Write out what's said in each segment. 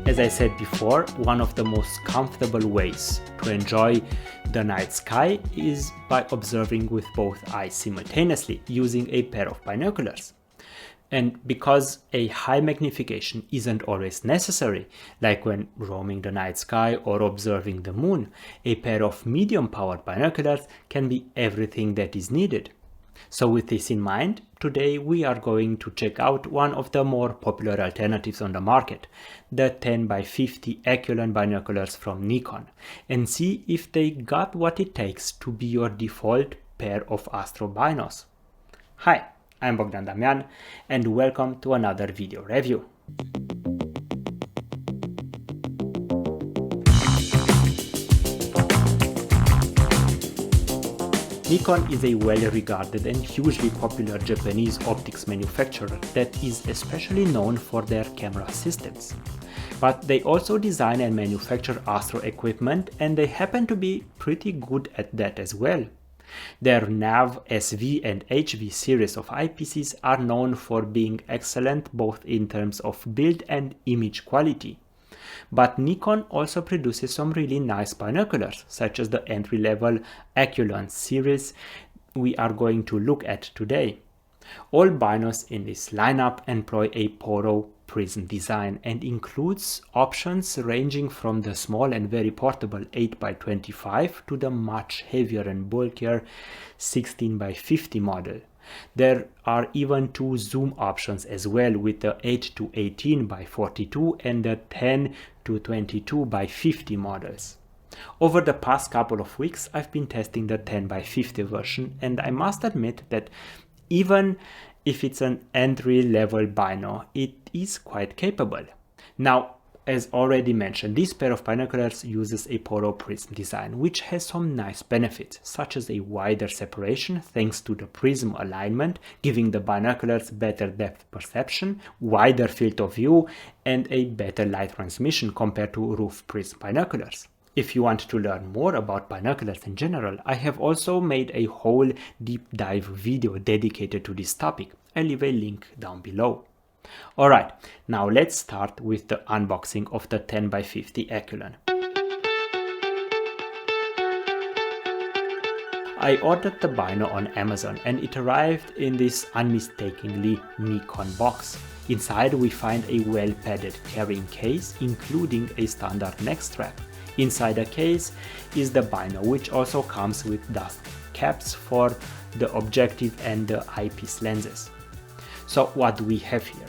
As I said before, one of the most comfortable ways to enjoy the night sky is by observing with both eyes simultaneously using a pair of binoculars. And because a high magnification isn't always necessary, like when roaming the night sky or observing the moon, a pair of medium powered binoculars can be everything that is needed. So with this in mind, today we are going to check out one of the more popular alternatives on the market, the 10x50 Aculon binoculars from Nikon, and see if they got what it takes to be your default pair of astro binos. Hi, I'm Bogdan Damian, and welcome to another video review. Nikon is a well-regarded and hugely popular Japanese optics manufacturer that is especially known for their camera systems. But they also design and manufacture astro equipment, and they happen to be pretty good at that as well. Their NAV, SV and HV series of eyepieces are known for being excellent both in terms of build and image quality. But Nikon also produces some really nice binoculars, such as the entry-level Aculon series we are going to look at today. All binos in this lineup employ a poro prism design and includes options ranging from the small and very portable 8x25 to the much heavier and bulkier 16x50 model. There are even two zoom options as well, with the 8-18x42 and the 10-22x50 models. Over the past couple of weeks, I've been testing the 10x50 version, and I must admit that even if it's an entry-level bino, it is quite capable. Now, as already mentioned, this pair of binoculars uses a poro prism design, which has some nice benefits, such as a wider separation thanks to the prism alignment, giving the binoculars better depth perception, wider field of view, and a better light transmission compared to roof prism binoculars. If you want to learn more about binoculars in general, I have also made a whole deep dive video dedicated to this topic. I'll leave a link down below. Alright, now let's start with the unboxing of the 10x50 Aculon. I ordered the bino on Amazon and it arrived in this unmistakably Nikon box. Inside we find a well-padded carrying case, including a standard neck strap. Inside the case is the bino, which also comes with dust caps for the objective and the eyepiece lenses. So what do we have here?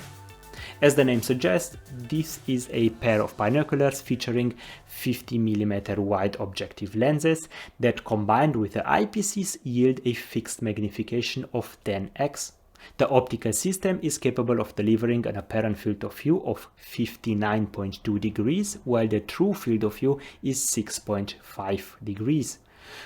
As the name suggests, this is a pair of binoculars featuring 50mm wide objective lenses that, combined with the eyepieces, yield a fixed magnification of 10x. The optical system is capable of delivering an apparent field of view of 59.2 degrees, while the true field of view is 6.5 degrees.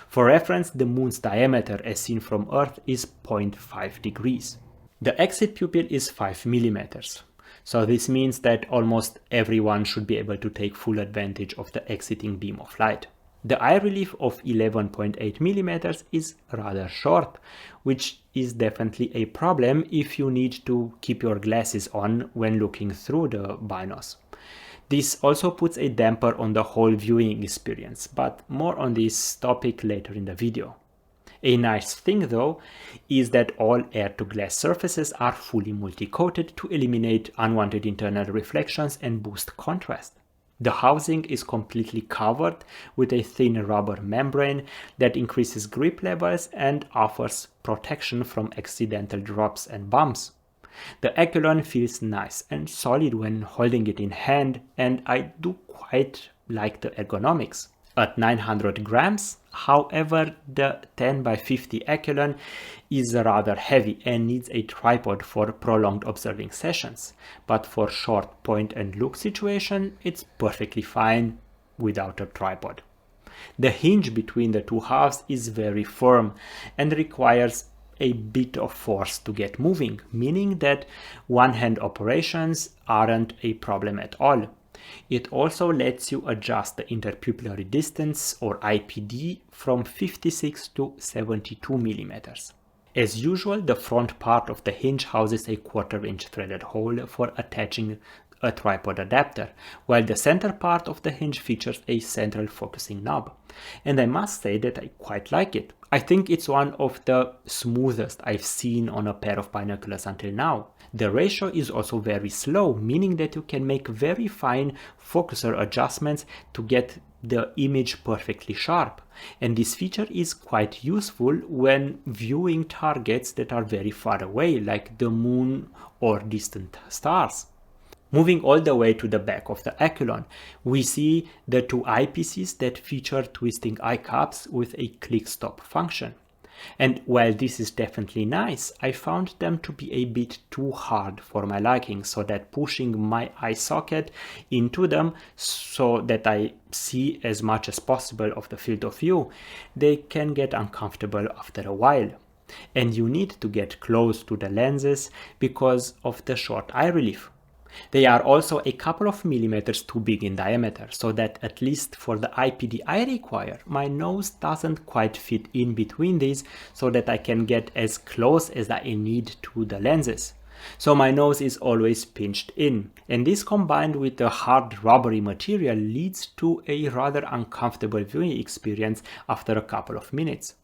For reference, the moon's diameter as seen from Earth is 0.5 degrees. The exit pupil is 5mm. So this means that almost everyone should be able to take full advantage of the exiting beam of light. The eye relief of 11.8mm is rather short, which is definitely a problem if you need to keep your glasses on when looking through the binos. This also puts a damper on the whole viewing experience, but more on this topic later in the video. A nice thing though is that all air-to-glass surfaces are fully multi-coated to eliminate unwanted internal reflections and boost contrast. The housing is completely covered with a thin rubber membrane that increases grip levels and offers protection from accidental drops and bumps. The Aculon feels nice and solid when holding it in hand, and I do quite like the ergonomics. At 900 grams, however, the 10x50 Aculon is rather heavy and needs a tripod for prolonged observing sessions, but for short point and look situation, it's perfectly fine without a tripod. The hinge between the two halves is very firm and requires a bit of force to get moving, meaning that one-hand operations aren't a problem at all. It also lets you adjust the interpupillary distance, or IPD, from 56 to 72 mm. As usual, the front part of the hinge houses a 1/4 inch threaded hole for attaching a tripod adapter, while the center part of the hinge features a central focusing knob. And I must say that I quite like it. I think it's one of the smoothest I've seen on a pair of binoculars until now. The ratio is also very slow, meaning that you can make very fine focuser adjustments to get the image perfectly sharp. And this feature is quite useful when viewing targets that are very far away, like the moon or distant stars. Moving all the way to the back of the Aculon, we see the two eyepieces that feature twisting eye cups with a click stop function. And while this is definitely nice, I found them to be a bit too hard for my liking, so that pushing my eye socket into them so that I see as much as possible of the field of view, they can get uncomfortable after a while. And you need to get close to the lenses because of the short eye relief. They are also a couple of millimeters too big in diameter, so that at least for the IPD I require, my nose doesn't quite fit in between these so that I can get as close as I need to the lenses. So my nose is always pinched in, and this combined with the hard rubbery material leads to a rather uncomfortable viewing experience after a couple of minutes.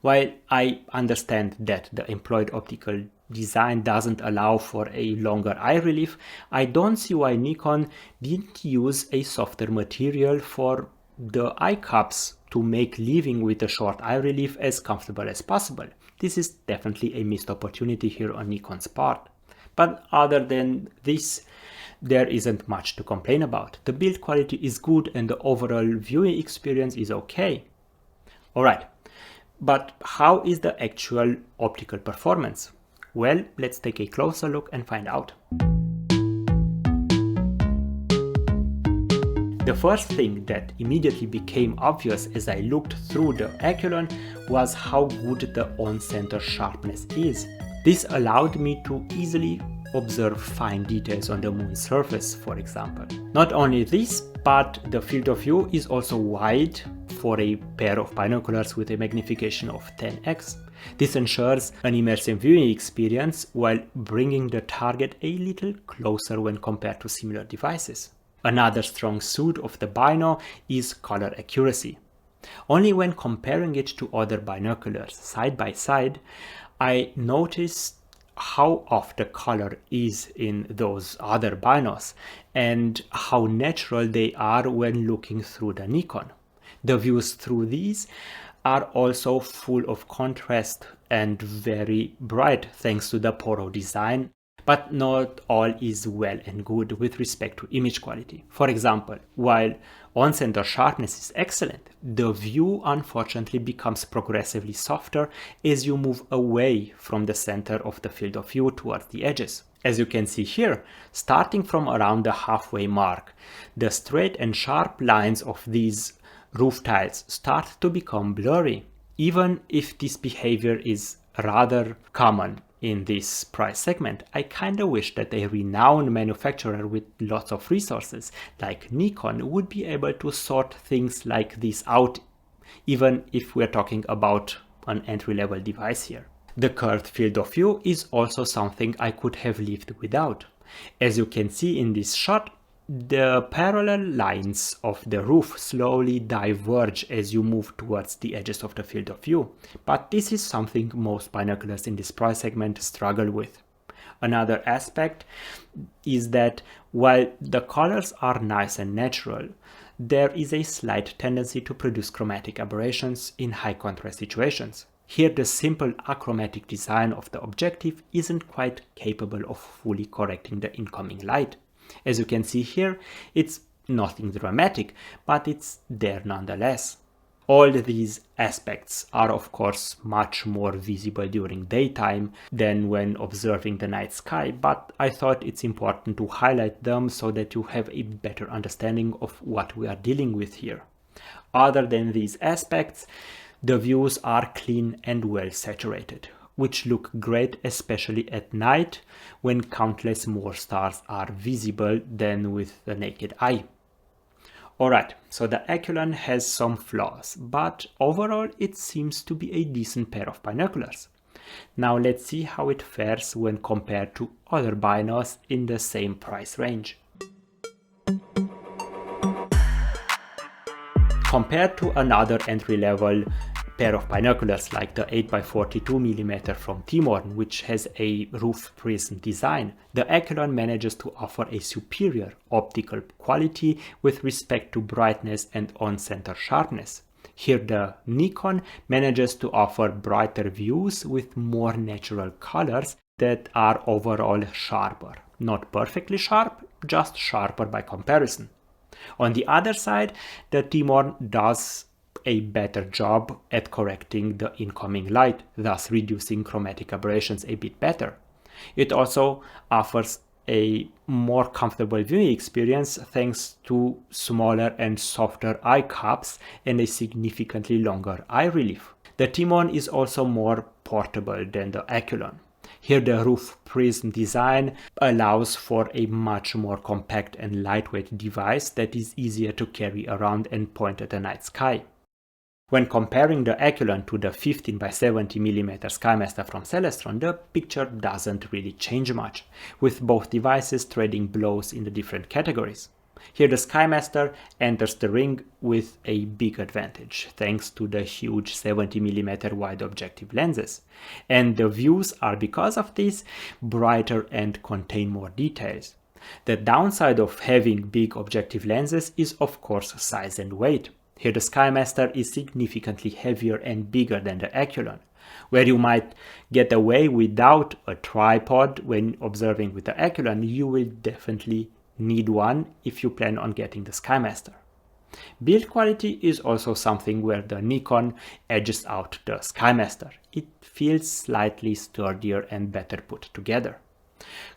While I understand that the employed optical design doesn't allow for a longer eye relief, I don't see why Nikon didn't use a softer material for the eye cups to make living with a short eye relief as comfortable as possible. This is definitely a missed opportunity here on Nikon's part. But other than this, there isn't much to complain about. The build quality is good and the overall viewing experience is okay. Alright, but how is the actual optical performance? Well, let's take a closer look and find out. The first thing that immediately became obvious as I looked through the Aculon was how good the on-center sharpness is. This allowed me to easily observe fine details on the moon's surface, for example. Not only this, but the field of view is also wide for a pair of binoculars with a magnification of 10x. This ensures an immersive viewing experience while bringing the target a little closer when compared to similar devices. Another strong suit of the Bino is color accuracy. Only when comparing it to other binoculars side by side, I noticed how off the color is in those other binos and how natural they are when looking through the Nikon. The views through these are also full of contrast and very bright thanks to the Poro design, but not all is well and good with respect to image quality. For example, while on-center sharpness is excellent, the view unfortunately becomes progressively softer as you move away from the center of the field of view towards the edges. As you can see here, starting from around the halfway mark, the straight and sharp lines of these roof tiles start to become blurry, even if this behavior is rather common in this price segment. I kinda wish that a renowned manufacturer with lots of resources like Nikon would be able to sort things like this out, even if we're talking about an entry-level device here. The curved field of view is also something I could have lived without. As you can see in this shot, the parallel lines of the roof slowly diverge as you move towards the edges of the field of view, but this is something most binoculars in this price segment struggle with. Another aspect is that while the colors are nice and natural, there is a slight tendency to produce chromatic aberrations in high contrast situations. Here the simple achromatic design of the objective isn't quite capable of fully correcting the incoming light. As you can see here, it's nothing dramatic, but it's there nonetheless. All these aspects are of course much more visible during daytime than when observing the night sky, but I thought it's important to highlight them so that you have a better understanding of what we are dealing with here. Other than these aspects, the views are clean and well saturated, which look great especially at night when countless more stars are visible than with the naked eye. Alright, so the Aculon has some flaws, but overall it seems to be a decent pair of binoculars. Now let's see how it fares when compared to other binos in the same price range. Compared to another entry-level pair of binoculars like the 8x42mm from Timorn, which has a roof prism design, the Aculon manages to offer a superior optical quality with respect to brightness and on-center sharpness. Here the Nikon manages to offer brighter views with more natural colors that are overall sharper. Not perfectly sharp, just sharper by comparison. On the other side, the Timorn does a better job at correcting the incoming light, thus reducing chromatic aberrations a bit better. It also offers a more comfortable viewing experience thanks to smaller and softer eye cups and a significantly longer eye relief. The Timorn is also more portable than the Aculon. Here the roof prism design allows for a much more compact and lightweight device that is easier to carry around and point at the night sky. When comparing the Aculon to the 15x70mm SkyMaster from Celestron, the picture doesn't really change much, with both devices trading blows in the different categories. Here the SkyMaster enters the ring with a big advantage, thanks to the huge 70mm wide objective lenses, and the views are because of this brighter and contain more details. The downside of having big objective lenses is of course size and weight. Here the SkyMaster is significantly heavier and bigger than the Aculon. Where you might get away without a tripod when observing with the Aculon, you will definitely need one if you plan on getting the SkyMaster. Build quality is also something where the Nikon edges out the SkyMaster. It feels slightly sturdier and better put together.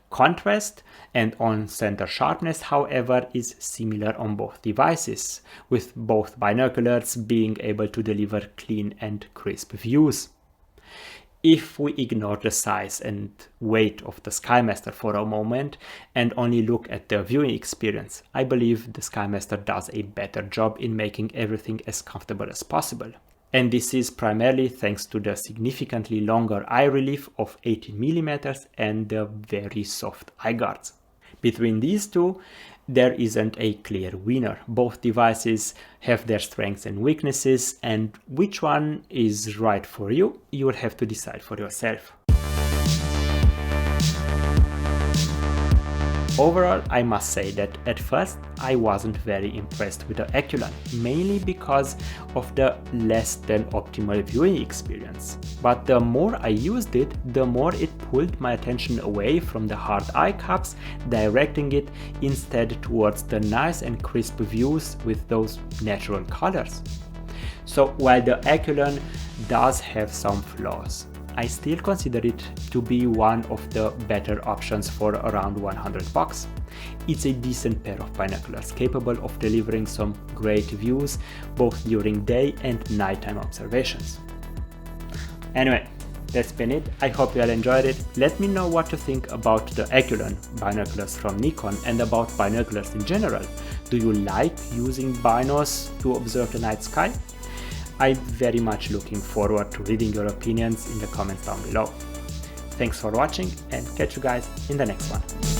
Contrast and on-center sharpness, however, is similar on both devices, with both binoculars being able to deliver clean and crisp views. If we ignore the size and weight of the SkyMaster for a moment and only look at the viewing experience, I believe the SkyMaster does a better job in making everything as comfortable as possible. And this is primarily thanks to the significantly longer eye relief of 18mm and the very soft eye guards. Between these two, there isn't a clear winner. Both devices have their strengths and weaknesses, and which one is right for you, you will have to decide for yourself. Overall, I must say that at first I wasn't very impressed with the Aculon, mainly because of the less than optimal viewing experience. But the more I used it, the more it pulled my attention away from the hard eye cups, directing it instead towards the nice and crisp views with those natural colors. So while the Aculon does have some flaws, I still consider it to be one of the better options for around $100. It's a decent pair of binoculars capable of delivering some great views both during day and nighttime observations. Anyway, that's been it. I hope you all enjoyed it. Let me know what you think about the Aculon binoculars from Nikon and about binoculars in general. Do you like using binos to observe the night sky? I'm very much looking forward to reading your opinions in the comments down below. Thanks for watching and catch you guys in the next one.